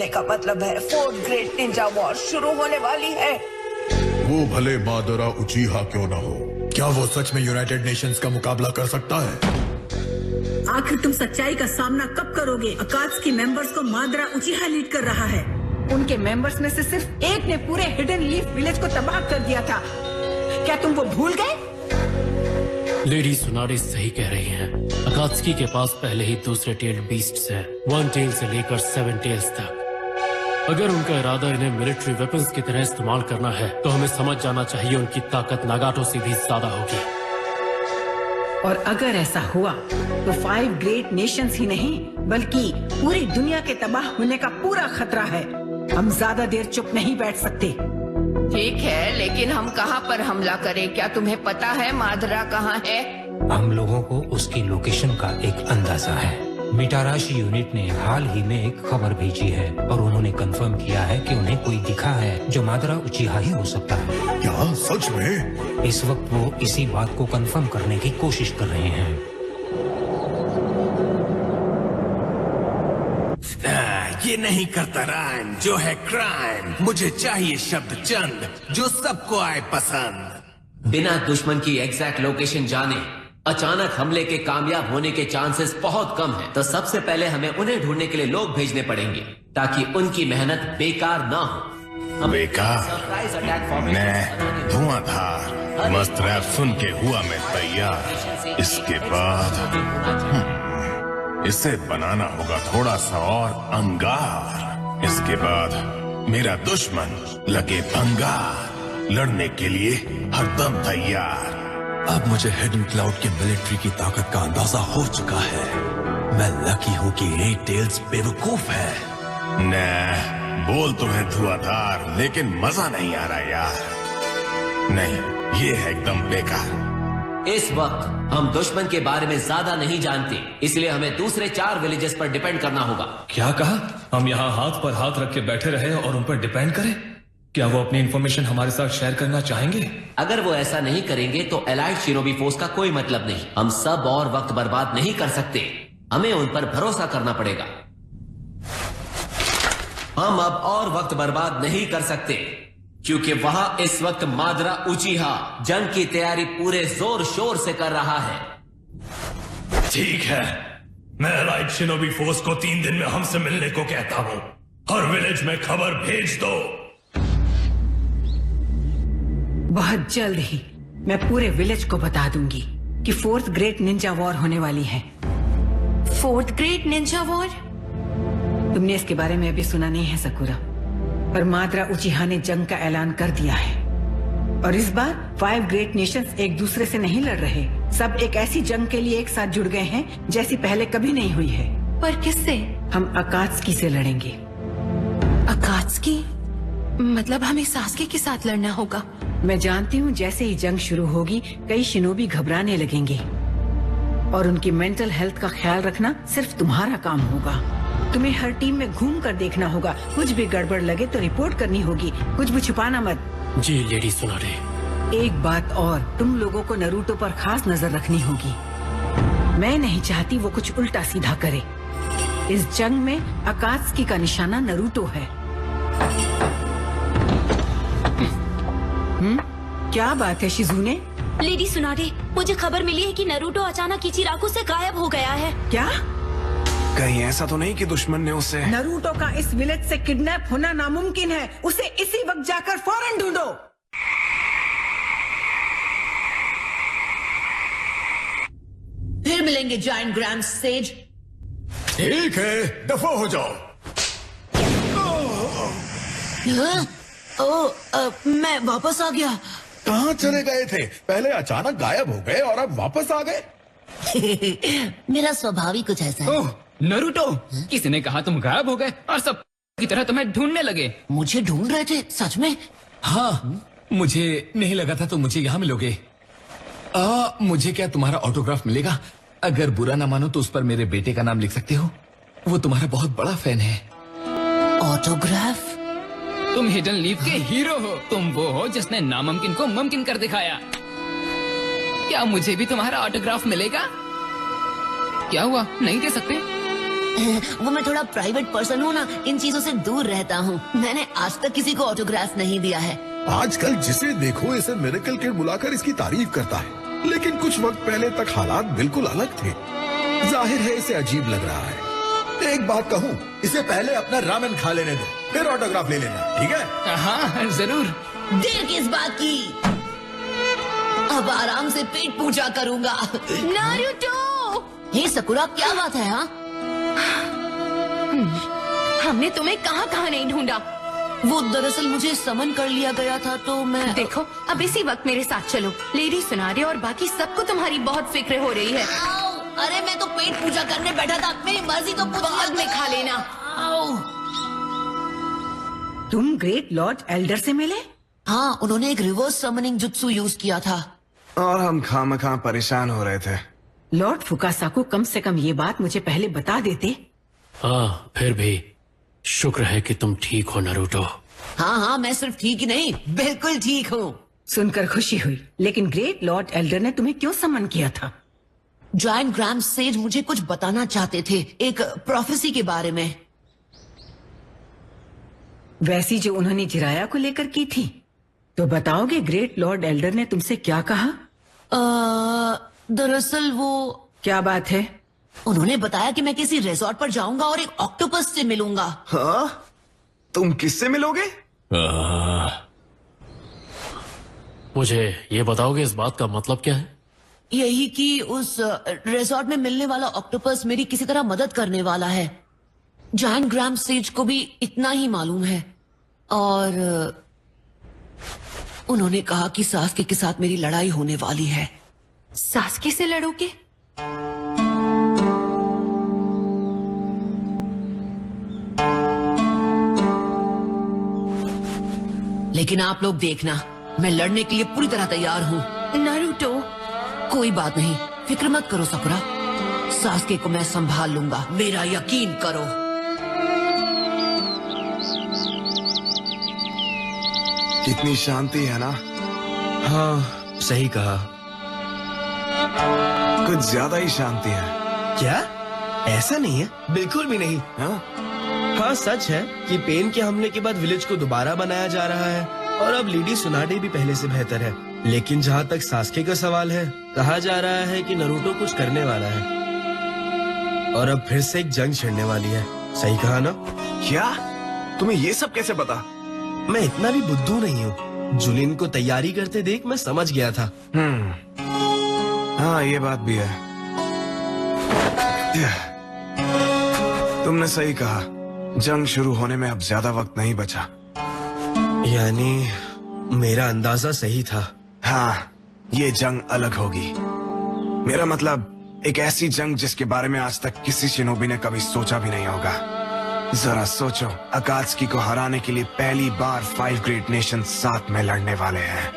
कहने का मतलब है 4th ग्रेट निंजा वॉर शुरू होने वाली है। वो भले मादरा उचीहा क्यों ना हो, क्या वो सच में यूनाइटेड नेशंस का मुकाबला कर सकता है? आखिर तुम सच्चाई का सामना कब करोगे? अकात्सुकी मेंबर्स को मादरा उचीहा लीड कर रहा है। उनके मेंबर्स में से सिर्फ एक ने पूरे हिडन लीफ विलेज को तबाह कर दिया था। क्या तुम वो भूल गए? लेडी सुनारी सही कह रही हैं। अकात्सुकी के पास पहले ही दूसरे टेल्ड बीस्ट्स हैं, 1 टेल से लेकर 7 टेल्स तक। अगर उनका इरादा इन्हें मिलिट्री वेपन्स की तरह इस्तेमाल करना है तो हमें समझ जाना चाहिए उनकी ताकत नागाटो से भी ज्यादा होगी। और अगर ऐसा हुआ तो 5 ग्रेट नेशंस ही नहीं बल्कि पूरी दुनिया के तबाह होने का पूरा खतरा है। हम ज्यादा देर चुप नहीं बैठ सकते। ठीक है, लेकिन हम कहाँ पर हमला करें? क्या तुम्हें पता है मादरा कहाँ है? हम लोगों को उसकी लोकेशन का एक अंदाजा है। मिटाराशी यूनिट ने हाल ही में एक खबर भेजी है और उन्होंने कंफर्म किया है कि उन्हें कोई दिखा है जो मादरा उचीहा ही हो सकता है। क्या सच में? इस वक्त वो इसी बात को कंफर्म करने की कोशिश कर रहे हैं। ये नहीं करता राइम जो है क्राइम। मुझे चाहिए शब्द चंद जो सबको आए पसंद। बिना दुश्मन की एग्जैक्ट लोकेशन जाने अचानक हमले के कामयाब होने के चांसेस बहुत कम हैं। तो सबसे पहले हमें उन्हें ढूंढने के लिए लोग भेजने पड़ेंगे ताकि उनकी मेहनत बेकार ना हो। बेकार? सरप्राइज अटैक फॉर्मेशन मैं धुआंधार मस्त रैप सुन के हुआ मैं तैयार। इसके बाद इसे बनाना होगा थोड़ा सा और अंगार। इसके बाद मेरा दुश्मन लगे भंगार, लड़ने के लिए हरदम तैयार। अब मुझे हिडन क्लाउड की मिलिट्री की ताकत का अंदाजा हो चुका है। मैं लकी हूँ कि 8 टेल्स बेवकूफ है। न बोल तो है धुआंधार, लेकिन मजा नहीं आ रहा यार। नहीं, ये है एकदम बेकार। इस वक्त हम दुश्मन के बारे में ज्यादा नहीं जानते, इसलिए हमें दूसरे 4 विलेजेस पर डिपेंड करना होगा। क्या कहा? हम यहाँ हाथ पर हाथ रख के बैठे रहे और उन पर डिपेंड करें? क्या वो अपनी इन्फॉर्मेशन हमारे साथ शेयर करना चाहेंगे? अगर वो ऐसा नहीं करेंगे तो एलाइड शिनोबी फोर्स का कोई मतलब नहीं। हम सब और वक्त बर्बाद नहीं कर सकते, हमें उन पर भरोसा करना पड़ेगा। हम अब और वक्त बर्बाद नहीं कर सकते क्योंकि वहां इस वक्त मादरा उचीहा जंग की तैयारी पूरे जोर शोर से कर रहा है। ठीक है, मैं एलाइड शिनोबी फोर्स को 3 दिन में हमसे मिलने को कहता हूँ। हर विलेज में खबर भेज दो। बहुत जल्द ही मैं पूरे विलेज को बता दूंगी कि 4th ग्रेट निंजा वॉर होने वाली है। 4th great Ninja war? तुमने इसके बारे में अभी सुना नहीं है सकुरा, पर मादरा उचीहा ने जंग का ऐलान कर दिया है। और इस बार 5 ग्रेट नेशंस एक दूसरे से नहीं लड़ रहे, सब एक ऐसी जंग के लिए एक साथ जुड़ गए हैं जैसी पहले कभी नहीं हुई है। पर किससे? हम अकात्सुकी से लड़ेंगे। अकात्सुकी? मतलब हमें सासुके के साथ लड़ना होगा। मैं जानती हूँ जैसे ही जंग शुरू होगी कई शिनोबी घबराने लगेंगे और उनकी मेंटल हेल्थ का ख्याल रखना सिर्फ तुम्हारा काम होगा। तुम्हें हर टीम में घूम कर देखना होगा, कुछ भी गड़बड़ लगे तो रिपोर्ट करनी होगी, कुछ भी छुपाना मत। जी लेडी सुनारे। एक बात और, तुम लोगों को नरूटो पर खास नजर रखनी होगी। मैं नहीं चाहती वो कुछ उल्टा सीधा करे। इस जंग में अकात्सुकी का निशाना नरूटो है। क्या बात है शिजुने? लेडी सुनारे, मुझे खबर मिली है कि नरूटो अचानक इचिराको से गायब हो गया है। क्या? कहीं ऐसा तो नहीं कि दुश्मन ने उसे... नरूटो का इस विलेज से किडनैप होना नामुमकिन है। उसे इसी वक्त जाकर फौरन ढूंढो। फिर मिलेंगे जायंट ग्रैंड सेज। ठीक है, दफा हो जाओ। मैं वापस आ गया। कहाँ चले गए थे? पहले अचानक गायब हो गए और अब वापस आ गए। मेरा स्वभाव ही कुछ ऐसा है। ओह नरूटो, किसी ने कहा तुम गायब हो गए और सब की तरह तुम्हें ढूंढने लगे। मुझे ढूंढ रहे थे? सच में? हाँ, मुझे नहीं लगा था तुम मुझे यहाँ मिलोगे। मुझे क्या तुम्हारा ऑटोग्राफ मिलेगा? अगर बुरा ना मानो तो उस पर मेरे बेटे का नाम लिख सकते हो, वो तुम्हारा बहुत बड़ा फैन है। ऑटोग्राफ? तुम हिडन लीफ के हीरो हो। तुम वो हो जिसने नामुमकिन को मुमकिन कर दिखाया। क्या मुझे भी तुम्हारा ऑटोग्राफ मिलेगा? क्या हुआ, नहीं दे सकते? वो मैं थोड़ा प्राइवेट पर्सन हूँ ना, इन चीजों से दूर रहता हूँ। मैंने आज तक किसी को ऑटोग्राफ नहीं दिया है। आजकल जिसे देखो इसे मिरेकल किड बुलाकर इसकी तारीफ करता है, लेकिन कुछ वक्त पहले तक हालात बिल्कुल अलग थे। जाहिर है इसे अजीब लग रहा है। एक बात कहूँ, इसे पहले अपना रामेन खा लेने दो, फिर ऑटोग्राफ ले लेना, ठीक है? हाँ जरूर। देर किस बात की, अब आराम से पेट पूजा करूंगा। नारुतो! हे सकुरा, क्या बात है? हाँ, हमने तुम्हें कहाँ कहाँ नहीं ढूंढा। वो दरअसल मुझे समन कर लिया गया था, तो मैं देखो, अब इसी वक्त मेरे साथ चलो। लेडी सुनारे और बाकी सबको तुम्हारी बहुत फिक्र हो रही है। आओ, अरे मैं तो पेट पूजा करने बैठा था, मेरी मर्जी तो बाद में खा लेना। आओ। तुम ग्रेट लॉर्ड एल्डर से मिले? हाँ, उन्होंने एक रिवर्स समनिंग जुत्सु यूज किया था और हम खामखा परेशान हो रहे थे। लॉर्ड फुकासाकु, कम से कम ये बात मुझे पहले बता देते। हाँ, फिर भी शुक्र है कि तुम ठीक हो नारुतो। हाँ हाँ, मैं सिर्फ ठीक ही नहीं, बिल्कुल ठीक हूँ। सुनकर खुशी हुई, लेकिन ग्रेट लॉर्ड एल्डर ने तुम्हें क्यों समन किया था? जायंट ग्राम सेज मुझे कुछ बताना चाहते थे, एक प्रोफेसी के बारे में। वैसी जो उन्होंने जिराया को लेकर की थी। तो बताओगे ग्रेट लॉर्ड एल्डर ने तुमसे क्या कहा? दरअसल वो... क्या बात है? उन्होंने बताया कि मैं किसी रिजॉर्ट पर जाऊंगा और एक ऑक्टोपस से मिलूंगा। हाँ? तुम किससे मिलोगे? मुझे ये बताओगे इस बात का मतलब क्या है? यही कि उस रिजॉर्ट में मिलने वाला ऑक्टोपस मेरी किसी तरह मदद करने वाला है। जायंट ग्राम सेज को भी इतना ही मालूम है, और उन्होंने कहा कि सास्के के साथ मेरी लड़ाई होने वाली है। सास्के से लड़ोगे? लेकिन आप लोग देखना, मैं लड़ने के लिए पूरी तरह तैयार हूँ। नारुतो, कोई बात नहीं, फिक्र मत करो सकुरा, सास्के को मैं संभाल लूंगा, मेरा यकीन करो। कितनी शांति है ना? हाँ, सही कहा। कुछ ज्यादा ही शांति है। क्या? ऐसा नहीं है, बिल्कुल भी नहीं। हाँ, सच है कि पेन के हमले के बाद विलेज को दोबारा बनाया जा रहा है और अब लेडी सुनाडे भी पहले से बेहतर है। लेकिन जहाँ तक सास्के का सवाल है, कहा जा रहा है कि नारुतो कुछ करने वाला है और अब फिर से एक जंग छिड़ने वाली है। सही कहा ना? क्या? तुम्हें ये सब कैसे पता? मैं इतना भी बुद्धू नहीं हूँ। जुलिन को तैयारी करते देख मैं समझ गया था। हाँ, ये बात भी है। तुमने सही कहा, जंग शुरू होने में अब ज्यादा वक्त नहीं बचा। यानी मेरा अंदाजा सही था। हाँ, ये जंग अलग होगी। मेरा मतलब एक ऐसी जंग जिसके बारे में आज तक किसी शिनोबी ने कभी सोचा भी नहीं होगा। जरा सोचो, अकात्सुकी को हराने के लिए पहली बार 5 ग्रेट नेशन साथ में लड़ने वाले हैं।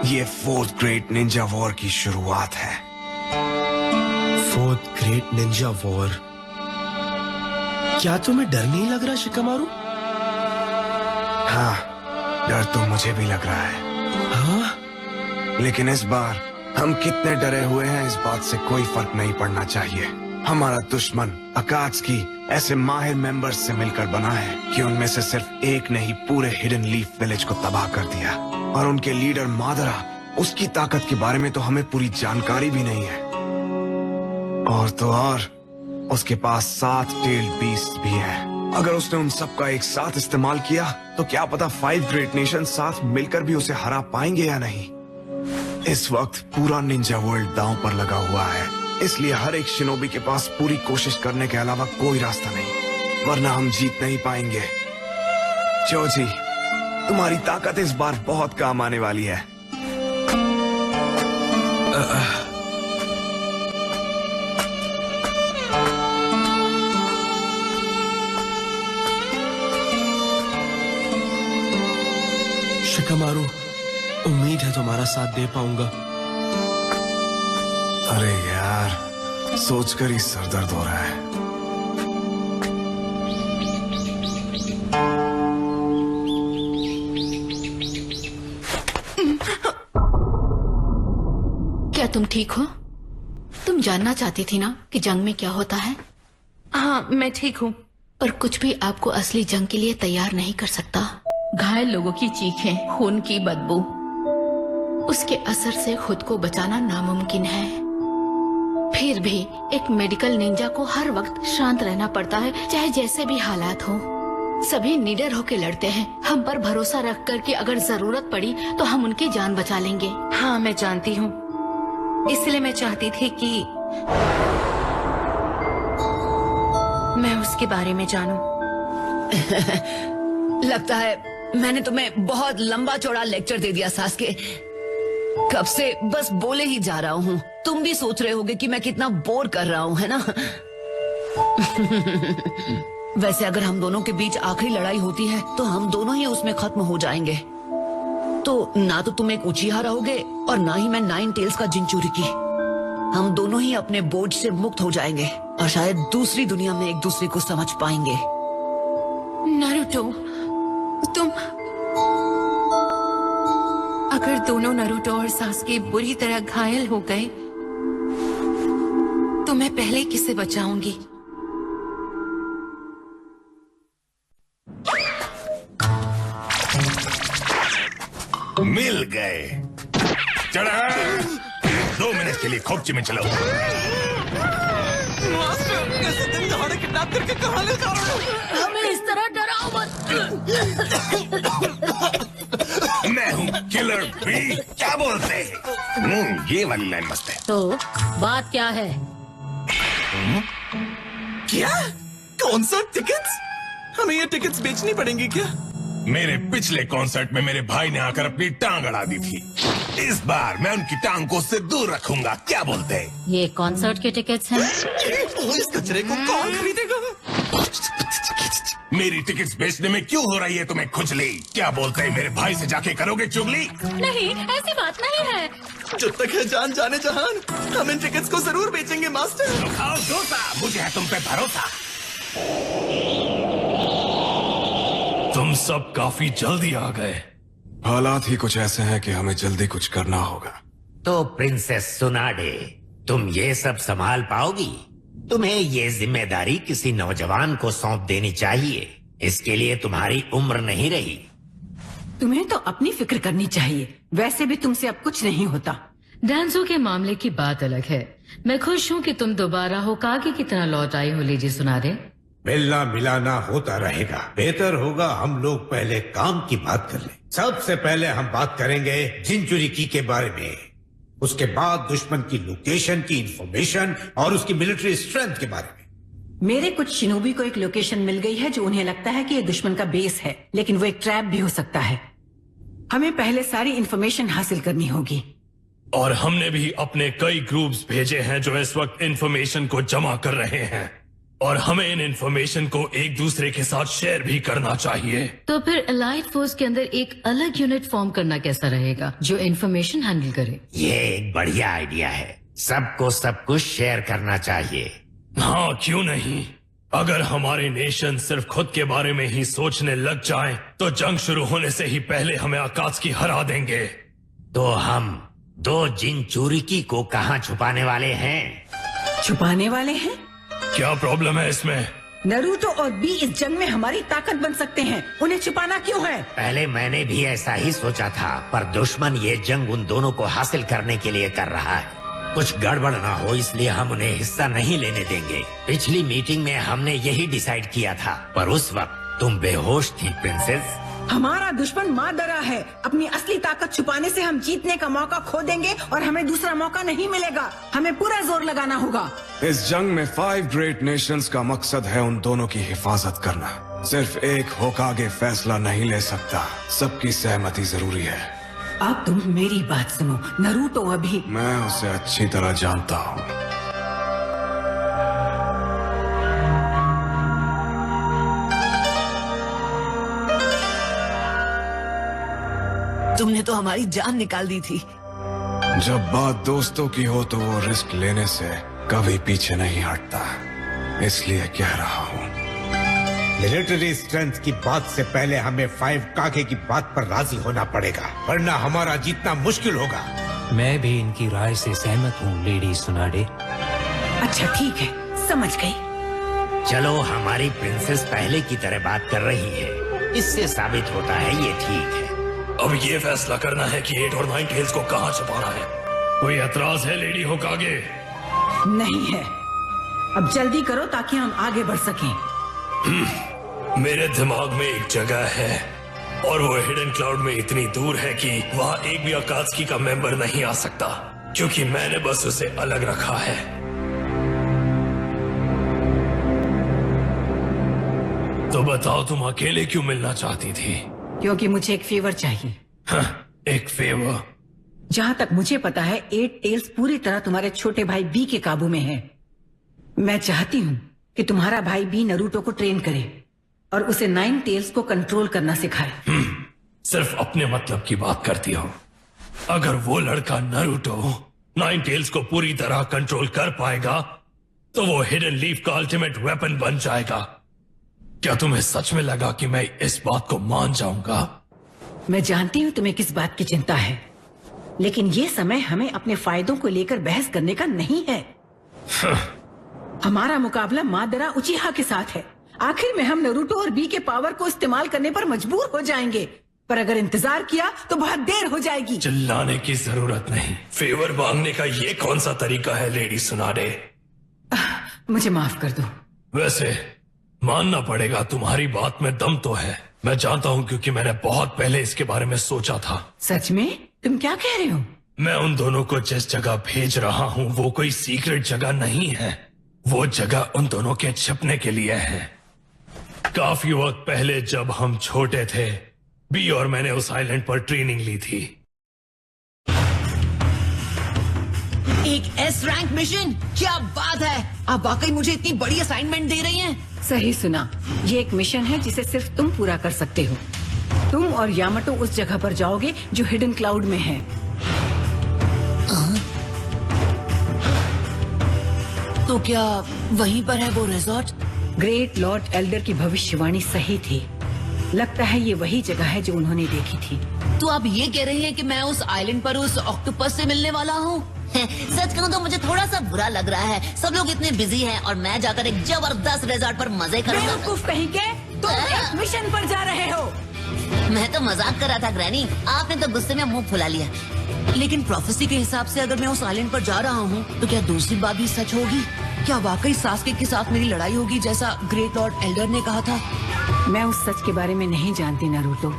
ये 4th ग्रेट निंजा वॉर की शुरुआत है। 4th great Ninja war? क्या तुम्हें डर नहीं लग रहा शिकामारू? हाँ, डर तो मुझे भी लग रहा है। हाँ? लेकिन इस बार हम कितने डरे हुए हैं इस बात से कोई फर्क नहीं पड़ना चाहिए। हमारा दुश्मन अकात्सुकी ऐसे माहिर मेंबर्स से मिलकर बना है कि उनमें से सिर्फ एक ने ही पूरे हिडन लीफ विलेज को तबाह कर दिया, और उनके लीडर मादरा, उसकी ताकत के बारे में तो हमें पूरी जानकारी भी नहीं है। और तो और उसके पास 7 टेल्ड बीस्ट भी हैं। अगर उसने उन सब का एक साथ इस्तेमाल किया तो क्या पता 5 ग्रेट नेशन साथ मिलकर भी उसे हरा पाएंगे या नहीं। इस वक्त पूरा निंजा वर्ल्ड दांव पर लगा हुआ है, इसलिए हर एक शिनोबी के पास पूरी कोशिश करने के अलावा कोई रास्ता नहीं, वरना हम जीत नहीं पाएंगे। जोजी, तुम्हारी ताकत इस बार बहुत काम आने वाली है। शिकामारू, उम्मीद है तुम्हारा साथ दे पाऊंगा। अरे यार, सोचकर ही सर दर्द हो रहा है। क्या तुम ठीक हो? तुम तुम जानना चाहती थी ना कि जंग में क्या होता है? हाँ, मैं ठीक हूँ। पर कुछ भी आपको असली जंग के लिए तैयार नहीं कर सकता। घायल लोगों की चीखें, खून की बदबू, उसके असर से खुद को बचाना नामुमकिन है। फिर भी एक मेडिकल निंजा को हर वक्त शांत रहना पड़ता है, चाहे जैसे भी हालात हो। सभी निडर होकर लड़ते हैं, हम पर भरोसा रख कर कि अगर जरूरत पड़ी तो हम उनकी जान बचा लेंगे। हाँ, मैं जानती हूँ। इसलिए मैं चाहती थी कि मैं उसके बारे में जानूं। लगता है मैंने तुम्हें बहुत लंबा चौड़ा लेक्चर दे दिया सास्के। कब से बस बोले ही जा रहा हूँ। तुम भी सोच रहे होगे कि मैं कितना बोर कर रहा हूँ, है ना? वैसे अगर हम दोनों के बीच आखिरी लड़ाई होती है तो हम दोनों ही उसमें खत्म हो जाएंगे। तो ना तो तुम एक उचिहा रहोगे और ना ही मैं 9 टेल्स का जिंचुरिकी। हम दोनों ही अपने बोझ से मुक्त हो जाएंगे और शायद दूसरी दुनिया में एक दूसरे को समझ पाएंगे। नारुतो, तुम अगर दोनों नारुतो और सास्के बुरी तरह घायल हो गए तो मैं पहले किसे बचाऊंगी? मिल गए। चढ़ा 2 मिनट के लिए खोपची में चलो। ऐसे दिन दहाड़े किडनैप करके कहाँ ले जा रहे हो? हमें इस तरह डराओ मत। मैं हूँ किलर बी। क्या बोलते हैं? ये वाली लाइन मस्त है। तो बात क्या है? क्या? कौन सा टिकट्स? हमें ये टिकट्स बेचनी पड़ेंगी क्या? मेरे पिछले कॉन्सर्ट में मेरे भाई ने आकर अपनी टांग अड़ा दी थी। इस बार मैं उनकी टांग को उससे दूर रखूंगा। क्या बोलते हैं? ये कॉन्सर्ट के टिकट्स हैं। इस कचरे को कौन खरीदेगा? मेरी टिकट्स बेचने में क्यों हो रही है तुम्हें खुजली? क्या बोलते हैं? मेरे भाई से जाके करोगे चुगली? नहीं, ऐसी बात नहीं है। जब तक है जान जाने जहान, हम इन टिकट्स को जरूर बेचेंगे मास्टर। तो खाओ डोसा, मुझे है तुम पे भरोसा। तुम सब काफी जल्दी आ गए। हालात ही कुछ ऐसे हैं कि हमें जल्दी कुछ करना होगा। तो प्रिंसेस सुनाडे, तुम ये सब संभाल पाओगी? तुम्हें ये जिम्मेदारी किसी नौजवान को सौंप देनी चाहिए। इसके लिए तुम्हारी उम्र नहीं रही। तुम्हें तो अपनी फिक्र करनी चाहिए। वैसे भी तुमसे अब कुछ नहीं होता। डांसो के मामले की बात अलग है। मैं खुश हूँ कि तुम दोबारा होकागे की तरह लौट आई हो लेडी सुनाडे। मिलना मिलाना होता रहेगा। बेहतर होगा हम लोग पहले काम की बात कर लें। सबसे पहले हम बात करेंगे जिंचुरिकी के बारे में, उसके बाद दुश्मन की लोकेशन की इंफॉर्मेशन और उसकी मिलिट्री स्ट्रेंथ के बारे में। मेरे कुछ शिनोबी को एक लोकेशन मिल गई है जो उन्हें लगता है कि ये दुश्मन का बेस है, लेकिन वो एक ट्रैप भी हो सकता है। हमें पहले सारी इंफॉर्मेशन हासिल करनी होगी। और हमने भी अपने कई ग्रुप्स भेजे हैं जो इस वक्त इंफॉर्मेशन को जमा कर रहे हैं, और हमें इन इंफॉर्मेशन को एक दूसरे के साथ शेयर भी करना चाहिए। तो फिर एलाइड फोर्स के अंदर एक अलग यूनिट फॉर्म करना कैसा रहेगा जो इंफॉर्मेशन हैंडल करे? ये एक बढ़िया आइडिया है। सबको सब कुछ शेयर करना चाहिए। हाँ, क्यों नहीं। अगर हमारे नेशन सिर्फ खुद के बारे में ही सोचने लग जाएं, तो जंग शुरू होने से ही पहले हमें अकात्सुकी हरा देंगे। तो हम 2 जिंचुरिकी को कहाँ छुपाने वाले हैं? छुपाने वाले हैं? क्या प्रॉब्लम है इसमें? नरूटो और बी इस जंग में हमारी ताकत बन सकते हैं। उन्हें छुपाना क्यों है? पहले मैंने भी ऐसा ही सोचा था, पर दुश्मन ये जंग उन दोनों को हासिल करने के लिए कर रहा है। कुछ गड़बड़ ना हो इसलिए हम उन्हें हिस्सा नहीं लेने देंगे। पिछली मीटिंग में हमने यही डिसाइड किया था, पर उस वक्त तुम बेहोश थी प्रिंसेस। हमारा दुश्मन मादरा है। अपनी असली ताकत छुपाने से हम जीतने का मौका खो देंगे और हमें दूसरा मौका नहीं मिलेगा। हमें पूरा जोर लगाना होगा। इस जंग में 5 ग्रेट नेशंस का मकसद है उन दोनों की हिफाजत करना। सिर्फ एक होकागे फैसला नहीं ले सकता, सबकी सहमति जरूरी है। अब तुम मेरी बात सुनो। नरूटो अभी मैं उसे अच्छी तरह जानता हूँ। तुमने तो हमारी जान निकाल दी थी। जब बात दोस्तों की हो तो वो रिस्क लेने से कभी पीछे नहीं हटता, इसलिए कह रहा हूँ। मिलिट्री स्ट्रेंथ की बात से पहले हमें 5 कागे की बात पर राजी होना पड़ेगा, वरना हमारा जीतना मुश्किल होगा। मैं भी इनकी राय से सहमत हूँ लेडी सुनाडे। अच्छा ठीक है, समझ गई। चलो, हमारी प्रिंसेस पहले की तरह बात कर रही है, इससे साबित होता है ये ठीक है। अब ये फैसला करना है कि 8 और 9 टेल्स को कहाँ छुपाना है। कोई एतराज है लेडी होकागे? नहीं है। अब जल्दी करो ताकि हम आगे बढ़ सकें। मेरे दिमाग में एक जगह है और वो हिडन क्लाउड में इतनी दूर है कि वहाँ एक भी अकात्सुकी का मेंबर नहीं आ सकता, क्योंकि मैंने बस उसे अलग रखा है। तो बताओ, तुम अकेले क्यों मिलना चाहती थी? क्योंकि मुझे एक फेवर चाहिए। एक फेवर? जहाँ तक मुझे पता है 8 टेल्स पूरी तरह तुम्हारे छोटे भाई बी के काबू में है। मैं चाहती हूँ कि तुम्हारा भाई बी नरूटो को ट्रेन करे और उसे 9 टेल्स को कंट्रोल करना सिखाए। सिर्फ अपने मतलब की बात करती हो। अगर वो लड़का नरूटो 9 टेल्स को पूरी तरह कंट्रोल कर पाएगा तो वो हिडन लीफ का अल्टीमेट वेपन बन जाएगा। क्या तुम्हें सच में लगा कि मैं इस बात को मान जाऊंगा? मैं जानती हूँ तुम्हें किस बात की चिंता है, लेकिन ये समय हमें अपने फायदों को लेकर बहस करने का नहीं है। हमारा मुकाबला मादरा उचिहा के साथ है। आखिर में हम नरूटो और बी के पावर को इस्तेमाल करने पर मजबूर हो जाएंगे, पर अगर इंतजार किया तो बहुत देर हो जाएगी। चिल्लाने की जरूरत नहीं। फेवर मांगने का ये कौन सा तरीका है लेडी सुनाडे? मुझे माफ कर दो। वैसे मानना पड़ेगा, तुम्हारी बात में दम तो है। मैं जानता हूँ क्योंकि मैंने बहुत पहले इसके बारे में सोचा था। सच में? तुम क्या कह रहे हो? मैं उन दोनों को जिस जगह भेज रहा हूँ वो कोई सीक्रेट जगह नहीं है। वो जगह उन दोनों के छिपने के लिए है। काफी वक्त पहले जब हम छोटे थे, बी और मैंने उस आइलैंड पर ट्रेनिंग ली थी। एक S रैंक मिशन? क्या बात है! आप वाकई मुझे इतनी बड़ी असाइनमेंट दे रही हैं? सही सुना। ये एक मिशन है जिसे सिर्फ तुम पूरा कर सकते हो। तुम और यामाटो उस जगह पर जाओगे जो हिडन क्लाउड में है। तो क्या वहीं पर है वो रिजॉर्ट? ग्रेट लॉर्ड एल्डर की भविष्यवाणी सही थी। लगता है ये वही जगह है जो उन्होंने देखी थी। तो आप ये कह रही हैं कि मैं उस आइलैंड पर उस ऑक्टोपस से मिलने वाला हूँ? सच कहूँ तो मुझे थोड़ा सा बुरा लग रहा है। सब लोग इतने बिजी हैं और मैं जाकर एक जबरदस्त रिजॉर्ट पर मजे करूंगा। बेवकूफ कहीं के, तुम एक मिशन पर जा रहे हो। मैं तो मजाक कर रहा था ग्रैनी, आपने तो गुस्से में मुंह फुला लिया। लेकिन प्रोफेसी के हिसाब से अगर मैं उस आइलैंड पर जा रहा हूँ तो क्या दूसरी बात भी सच होगी? क्या वाकई सास्के के साथ मेरी लड़ाई होगी जैसा ग्रेट लॉर्ड एल्डर ने कहा था? मैं उस सच के बारे में नहीं जानती नारुतो।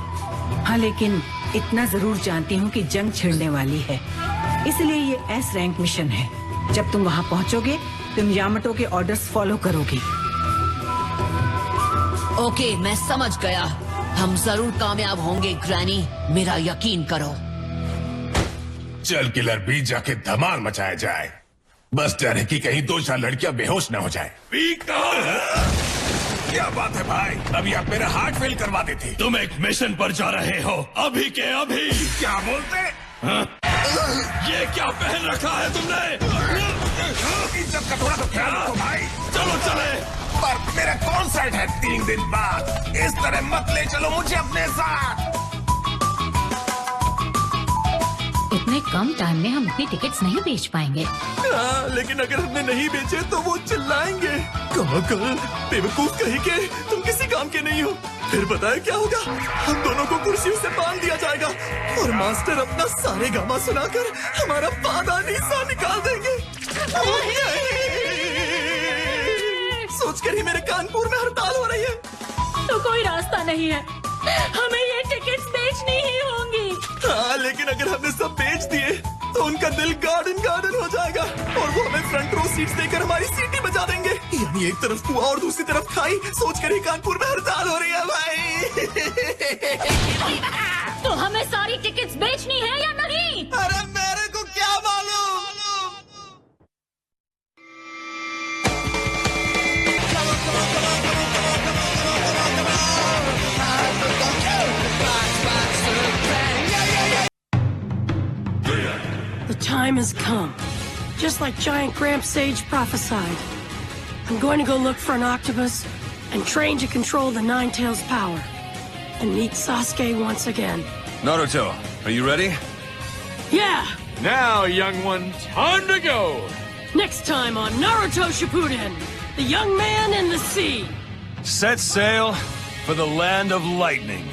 हाँ, लेकिन इतना जरूर जानती हूँ कि जंग छिड़ने वाली है, इसलिए ये S रैंक मिशन है। जब तुम वहाँ पहुँचोगे तुम यामाटो के ऑर्डर्स फॉलो करोगे। ओके, मैं समझ गया। हम जरूर कामयाब होंगे ग्रैनी, मेरा यकीन करो। चल किलर बी जाके धमाल मचाया जाए। बस डर है कि कहीं 2-4 लड़कियां बेहोश न हो जाए। बी कौन है? क्या बात है भाई, अभी आप मेरा हार्ट फेल करवा देते। तुम एक मिशन पर जा रहे हो अभी के अभी। क्या बोलते? ये क्या पहन रखा है तुमने? इज्जत का थोड़ा तो ख्याल रखो भाई। चलो चले। पर मेरा कॉन्सर्ट है 3 दिन बाद, इस तरह मत ले चलो मुझे अपने साथ। इतने कम टाइम में हम इतनी टिकट्स नहीं बेच पाएंगे। लेकिन अगर हमने नहीं बेचे तो वो चिल्लाएंगे। कमाल, बेवकूफ कहीं के, तुम किसी काम के नहीं हो। फिर पता है क्या होगा? हम दोनों को कुर्सियों से बांध दिया जाएगा और मास्टर अपना सारे गामा सुनाकर हमारा पादा नीसा निकाल देंगे। सोचकर ही मेरे कानपुर में हड़ताल हो रही है। तो कोई रास्ता नहीं है, हमें ये टिकट्स बेचनी ही होंगी। हाँ, लेकिन अगर हमने सब बेच दिए तो उनका दिल गार्डन हो जाएगा और वो हमें फ्रंट रो सीट्स देकर हमारी सीटी बजा देंगे। यानी एक तरफ कुआ और दूसरी तरफ खाई। सोचकर ही कानपुर में हड़ताल हो रही है भाई। तो हमें सारी टिकट्स बेचनी है या नहीं? अरे मेरे को क्या मालूम। The time has come. Just like Giant Gramp Sage prophesied. I'm going to go look for an octopus and train to control the Nine Tails power. And meet Sasuke once again. Naruto, are you ready? Yeah! Now, young one, time to go! Next time on Naruto Shippuden, the young man in the sea. Set sail for the land of lightning.